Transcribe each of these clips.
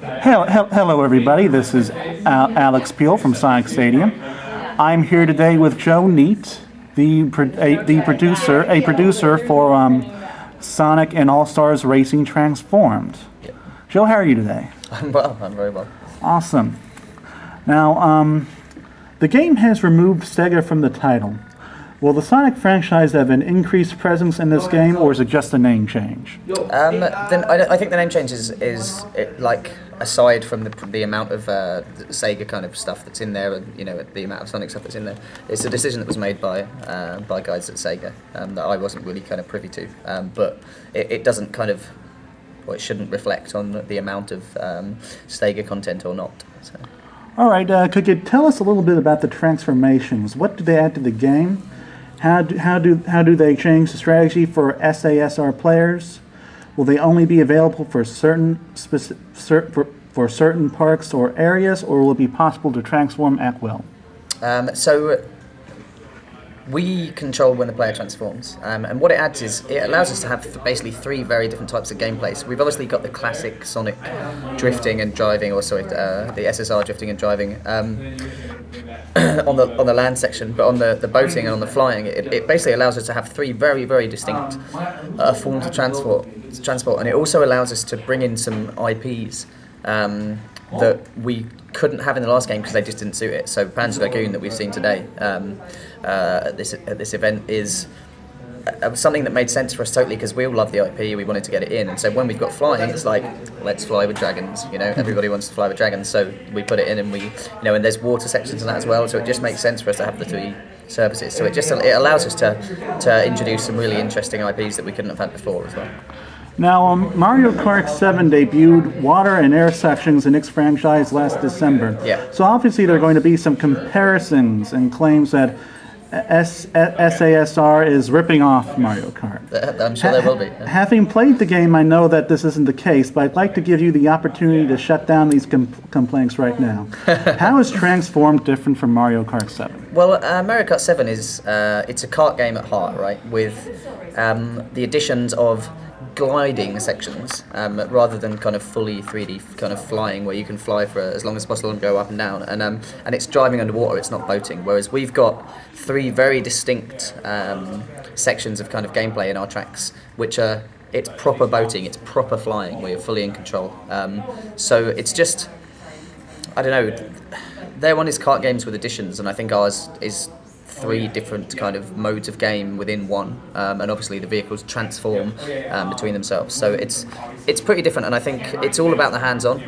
Hello, everybody. This is Alex Peel from Sonic Stadium. I'm here today with Joe Neate, the producer for Sonic and All Stars Racing Transformed. Yep. Joe, how are you today? I'm well. I'm very well. Awesome. Now, the game has removed Sega from the title. Will the Sonic franchise have an increased presence in this game, or is it just a name change? Then I think the name change is like aside from the amount of Sega kind of stuff that's in there, and the amount of Sonic stuff that's in there, it's a decision that was made by guys at Sega that I wasn't really kind of privy to. But it doesn't kind of, well, it shouldn't reflect on the amount of Sega content or not. So. All right. Could you tell us a little bit about the transformations? What do they add to the game? How do they change the strategy for SASR players? Will they only be available for certain parks or areas, or will it be possible to transform at will? So we control when the player transforms, and what it adds is it allows us to have basically three very different types of gameplay. So we've obviously got the classic Sonic drifting and driving, or sorry, the SSR drifting and driving on the land section, but on the boating and on the flying, it basically allows us to have three very, very distinct forms of transport, and it also allows us to bring in some IPs that we couldn't have in the last game because they just didn't suit it. So Panzer Lagoon that we've seen today at this event is something that made sense for us totally because we all love the IP, we wanted to get it in, and so when we've got flying, it's like, let's fly with dragons, everybody wants to fly with dragons, so we put it in, and and there's water sections and that as well, so it just makes sense for us to have the three services. So it allows us to introduce some really interesting IPs that we couldn't have had before as well. Now, Mario Kart 7 debuted water and air sections in its franchise last December. Yeah. So obviously there are going to be some comparisons and claims that SASR is ripping off Mario Kart. I'm sure there will be. Having played the game, I know that this isn't the case, but I'd like to give you the opportunity to shut down these complaints right now. How is Transformed different from Mario Kart 7? Well, Mario Kart 7 is it's a kart game at heart, right? With the additions of gliding sections rather than kind of fully 3D kind of flying where you can fly for as long as possible and go up and down, and it's driving underwater, it's not boating, whereas we've got three very distinct sections of kind of gameplay in our tracks, which are, it's proper boating, it's proper flying where you're fully in control, so it's just, I don't know, their one is kart games with additions, and I think ours is three different kind of modes of game within one, and obviously the vehicles transform between themselves. So it's pretty different, and I think it's all about the hands-on.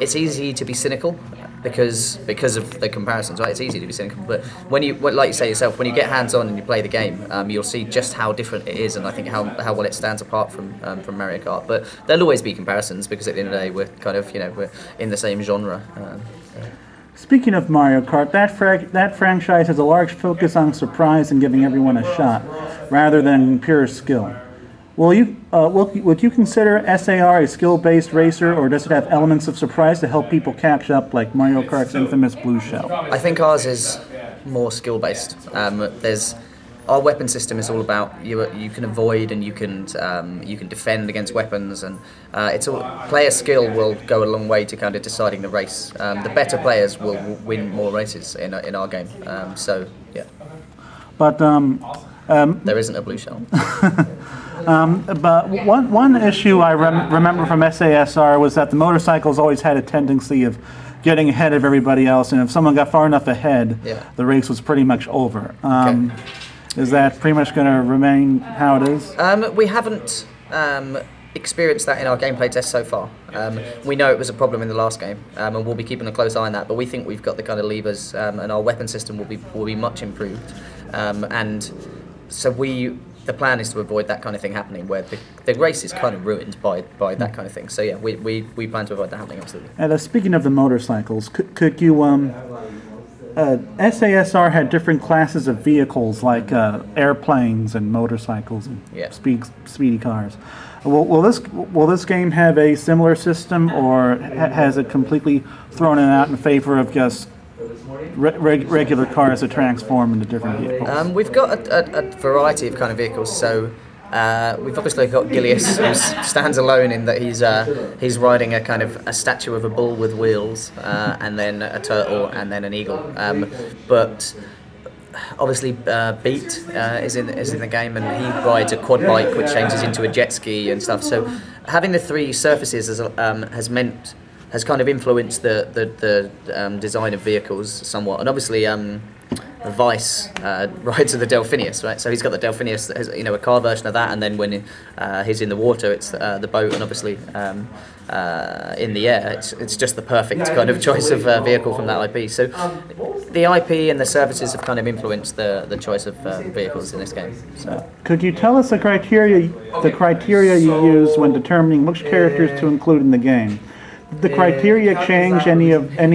It's easy to be cynical because of the comparisons, right? It's easy to be cynical, but like you say yourself, when you get hands-on and you play the game, you'll see just how different it is, and I think how well it stands apart from Mario Kart. But there'll always be comparisons because at the end of the day, we're kind of we're in the same genre. Speaking of Mario Kart, that franchise has a large focus on surprise and giving everyone a shot, rather than pure skill. Would you consider SAR a skill-based racer, or does it have elements of surprise to help people catch up, like Mario Kart's infamous Blue Shell? I think ours is more skill-based. Our weapon system is all about you can avoid and you can defend against weapons, and it's all, player skill will go a long way to kind of deciding the race. The better players will win more races in our game. So yeah. But there isn't a Blue Shell. But one issue I remember from SASR was that the motorcycles always had a tendency of getting ahead of everybody else, and if someone got far enough ahead, the race was pretty much over. Okay. Is that pretty much going to remain how it is? We haven't experienced that in our gameplay test so far. We know it was a problem in the last game, and we'll be keeping a close eye on that. But we think we've got the kind of levers, and our weapon system will be much improved. And so the plan is to avoid that kind of thing happening, where the race is kind of ruined by that kind of thing. So yeah, we plan to avoid that happening, absolutely. And speaking of the motorcycles, could you SASR had different classes of vehicles, like airplanes and motorcycles and speedy cars. Will this game have a similar system, or has it completely thrown it out in favor of just regular cars that transform into different vehicles? We've got a variety of kind of vehicles. So We've obviously got Gilius, who stands alone in that he's riding a kind of a statue of a bull with wheels, and then a turtle, and then an eagle. But obviously, Beat is in the game, and he rides a quad bike, which changes into a jet ski and stuff. So having the three surfaces has kind of influenced the design of vehicles somewhat, and obviously. Vice rides the Delphinius, right? So he's got the Delphinius that has, a car version of that, and then when he's in the water, it's the boat, and obviously in the air, it's just the perfect kind of choice of vehicle from that IP. So the IP and the services have kind of influenced the choice of vehicles in this game. So. Could you tell us the criteria you use when determining which characters to include in the game? Did the criteria change any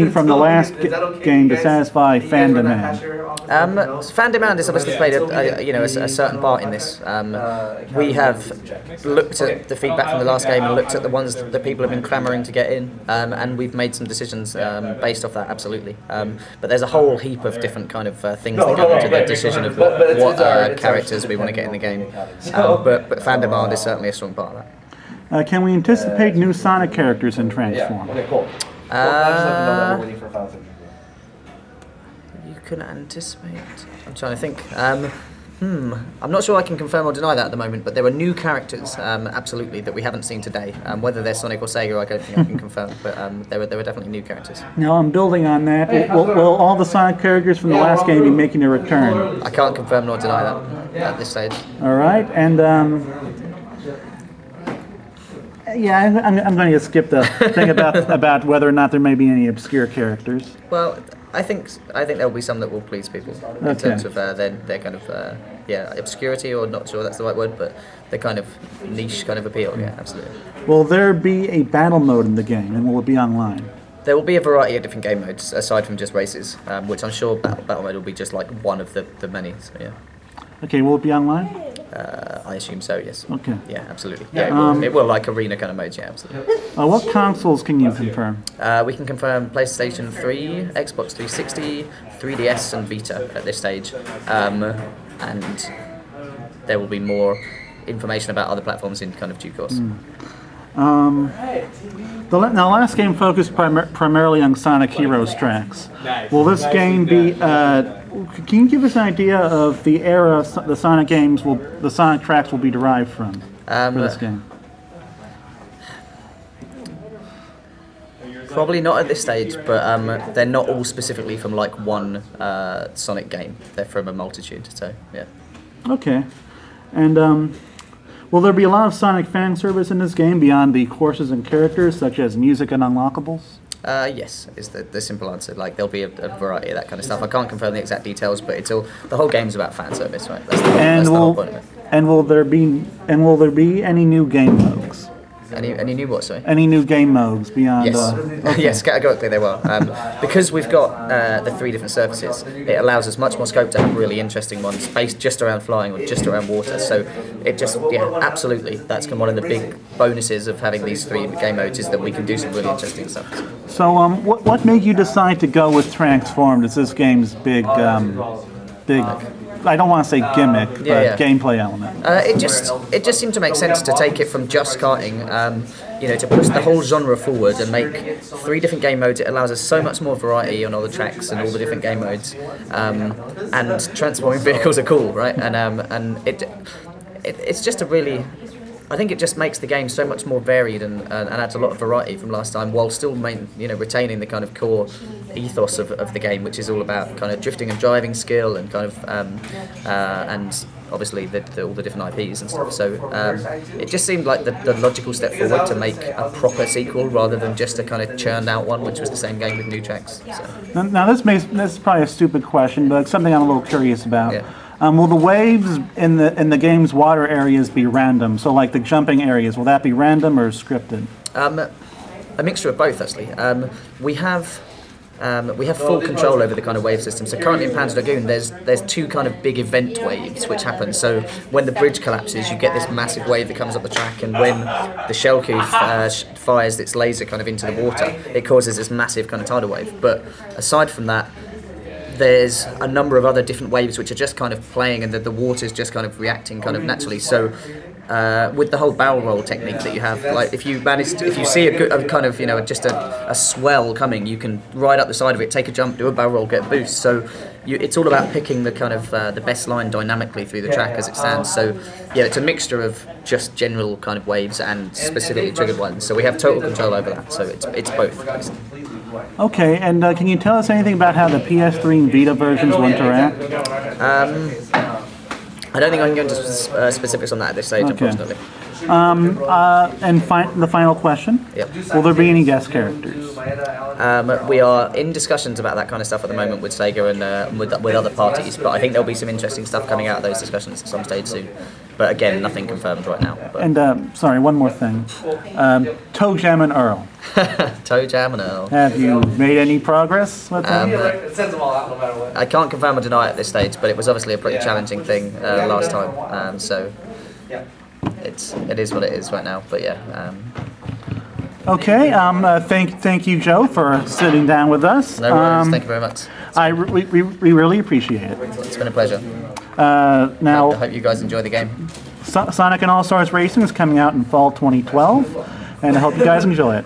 from the last game to satisfy fan demand? Fan demand has obviously played a certain part in this. We have looked at the feedback from the last game and looked at the ones that people have been clamouring to get in, and we've made some decisions based off that, absolutely. But there's a whole heap of different kind of things that go into the decision of what characters we want to get in the game. But fan demand is certainly a strong part of that. Can we anticipate new Sonic characters in Transform? Yeah. Okay, cool. You can anticipate. I'm trying to think. I'm not sure I can confirm or deny that at the moment, but there are new characters, absolutely, that we haven't seen today. Whether they're Sonic or Sega, I don't think I can confirm, but there were definitely new characters. Now, I'm building on that. Will all the Sonic characters from the last game be making a return? I can't confirm nor deny that at this stage. All right, and yeah, I'm going to skip the thing about whether or not there may be any obscure characters. Well, I think there will be some that will please people in terms of their kind of obscurity, or not sure that's the right word, but their kind of niche kind of appeal. Yeah, absolutely. Will there be a battle mode in the game, and will it be online? There will be a variety of different game modes aside from just races, which I'm sure battle mode will be just like one of the many. So yeah. Okay, will it be online? I assume so, yes. Okay. Yeah, absolutely. Yeah, it will like arena kind of modes, yeah, absolutely. What consoles can you confirm? We can confirm PlayStation 3, Xbox 360, 3DS and Vita at this stage. And there will be more information about other platforms in kind of due course. Now, last game focused primarily on Sonic Heroes tracks. Will this game be... can you give us an idea of the era the Sonic games the Sonic tracks will be derived from for this game? Probably not at this stage, but they're not all specifically from like one Sonic game. They're from a multitude, so yeah. Okay. And will there be a lot of Sonic fan service in this game beyond the courses and characters, such as music and unlockables? Yes, is the simple answer. Like there'll be a variety of that kind of stuff. I can't confirm the exact details, but the whole game's about fan service, right? That's the whole point of it. And will there be any new game modes? Any new what, sorry? Any new game modes beyond... Yes, okay. Yes, categorically they will. Because we've got the three different surfaces, it allows us much more scope to have really interesting ones based just around flying or just around water. So it just, absolutely, that's one of the big bonuses of having these three game modes, is that we can do some really interesting stuff. So what made you decide to go with Transformed as this game's big... I don't want to say gimmick, but gameplay element. It just seemed to make sense to take it from just karting, to push the whole genre forward and make three different game modes. It allows us so much more variety on all the tracks and all the different game modes, and transforming vehicles are cool, right? And it's just a really... I think it just makes the game so much more varied and adds a lot of variety from last time, while still retaining the kind of core ethos of the game, which is all about kind of drifting and driving skill and kind of and obviously all the different IPs and stuff. So it just seemed like the logical step forward to make a proper sequel rather than just a kind of churned out one, which was the same game with new tracks. So. Now this is probably a stupid question, but it's something I'm a little curious about. Yeah. Will the waves in the game's water areas be random? So, like the jumping areas, will that be random or scripted? A mixture of both, actually. We have full control over the kind of wave system. So currently in Panzer Lagoon, there's two kind of big event waves which happen. So when the bridge collapses, you get this massive wave that comes up the track, and when the Shellcoo fires its laser kind of into the water, it causes this massive kind of tidal wave. But aside from that, there's a number of other different waves which are just kind of playing, and the water's just kind of reacting kind of naturally. So with the whole barrel roll technique that you have, like if you see a kind of just a swell coming, you can ride up the side of it, take a jump, do a barrel roll, get a boost. So it's all about picking the kind of the best line dynamically through the track as it stands. So yeah, it's a mixture of just general kind of waves and specifically triggered ones. So we have total control over that. So it's both. Basically. Okay, and can you tell us anything about how the PS3 and Vita versions will interact? I don't think I can go into specifics on that at this stage, Okay. unfortunately. And the final question. Yep. Will there be any guest characters? We are in discussions about that kind of stuff at the moment with Sega and with other parties, but I think there'll be some interesting stuff coming out of those discussions at some stage soon. But again, nothing confirmed right now. But. And sorry, one more thing. Toe Jam and Earl. Toe Jam and Earl. Have you made any progress with them? I can't confirm or deny at this stage, but it was obviously a pretty challenging thing last time. So it is what it is right now. But yeah. Okay. Thank you, Joe, for sitting down with us. No worries. Thank you very much. We really appreciate it. It's been a pleasure. Now, I hope you guys enjoy the game. Sonic and All Stars Racing is coming out in fall 2012, and I hope you guys enjoy it.